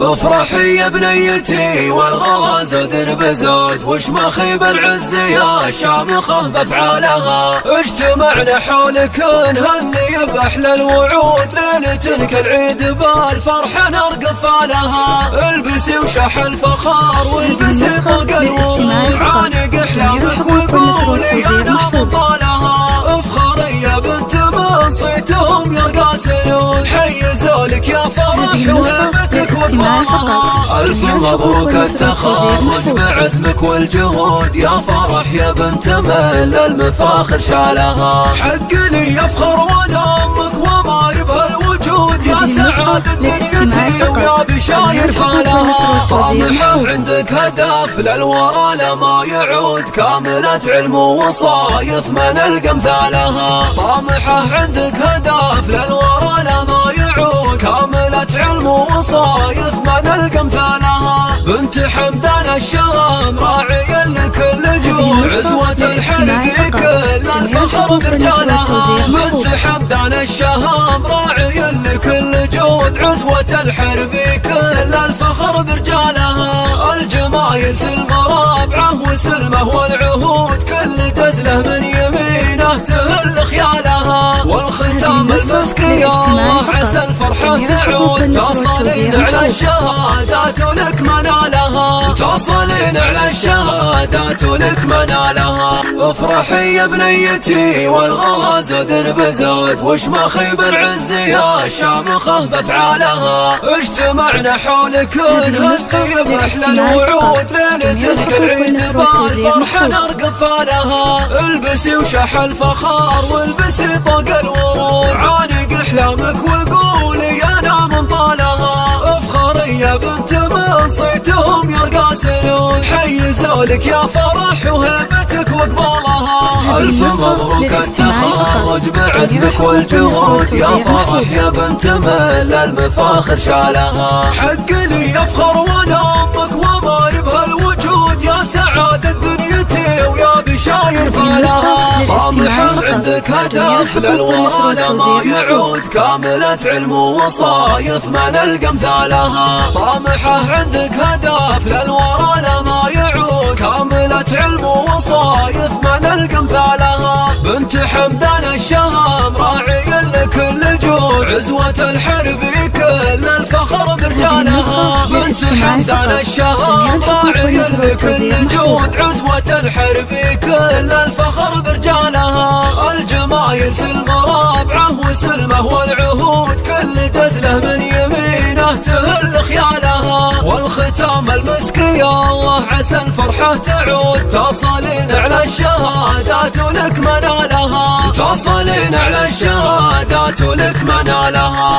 افرحي يا بنيتي والغلا زود بزود، وش مخيب العز يا الشامخة بافعالها. اجتمعنا حولك نهني باحلى الوعود، ليلة كالعيد بالفرح نرقف لها. البسي وشح الفخار والبسي طاق الورود، عانق احلامك وقولي انا بطالها. افخري يا بنت من صيتهم يرقى سنود، حيزوا لك يا فرح وهبتك وقمها. الف مبروك التخرج بعزمك والجهود، يا فرح يا بنت من المفاخر شالها. حق لي يفخر وانا امك وما يبهى الوجود، يا سعادة دنيتي ويا بشاير فالها. طامحة عندك هدف للورى لما يعود، كاملة علم ووصايف ما نلقى امثالها. طامحة عندك هدف للورى لما يعود، كاملة علم ووصايف ما نلقى امثالها. بنت حمدان الشام راعي لكل جود، عزوة الحرب كل الفخر برجالها. بنت حمدان الشام راعي لكل جود، عزوة الحرب كل الفخر برجالها. الجمايل سلمة رابعه وسلمه والعهود، كل جزله من يمينه تهل خيالها. والختام المسكي الله عسى الفرحة تعود، تصلين على الشهادات ولك منالها. تصلين على الشهادات ولك منالها. افرحي يا بنيتي والغلا زود بزود، وش مخيب العز يا الشامخة بافعالها. اجتمعنا حولك نهني باحلى الوعود، ليلة كالعيد بالفرح نرقف لها. البسي وشح الفخار والبسي طاق الورود، عانق احلامك وقولي انا من طالها. افخري يا بنت من صيتهم يرقى سنود، حيزوا لك يا فرح وهبتك وقبالها. الف مبروك التخرج بعزمك والجهود، يا فرح يا بنت من المفاخر شالها. حق لي يفخر وانا امك وما يبهى الوجود، يا سعادة دنيتي ويا بشاير فالها. طامحة عندك هدف للورى لما يعود، كاملة علم ووصايف ما نلقى امثالها. طامحة عندك هدف للورى لما يعود، كاملة علم ووصايف ما نلقى امثالها. بنت حمدان الشام راعي لكل جود، عزوة الحرب كل الفخر برجالها. بنت حمدان الشام راعي لكل جود، عزوة الحرب كل الفخر برجالها. الجمايل سلمة رابعه وسلمه والعهود، كل جزله من يمينه تهل خيالها. والختام المسكي الله عسى الفرحة تعود، تصلين على الشهادات ولك منالها. تصلين على الشهادات ولك منالها.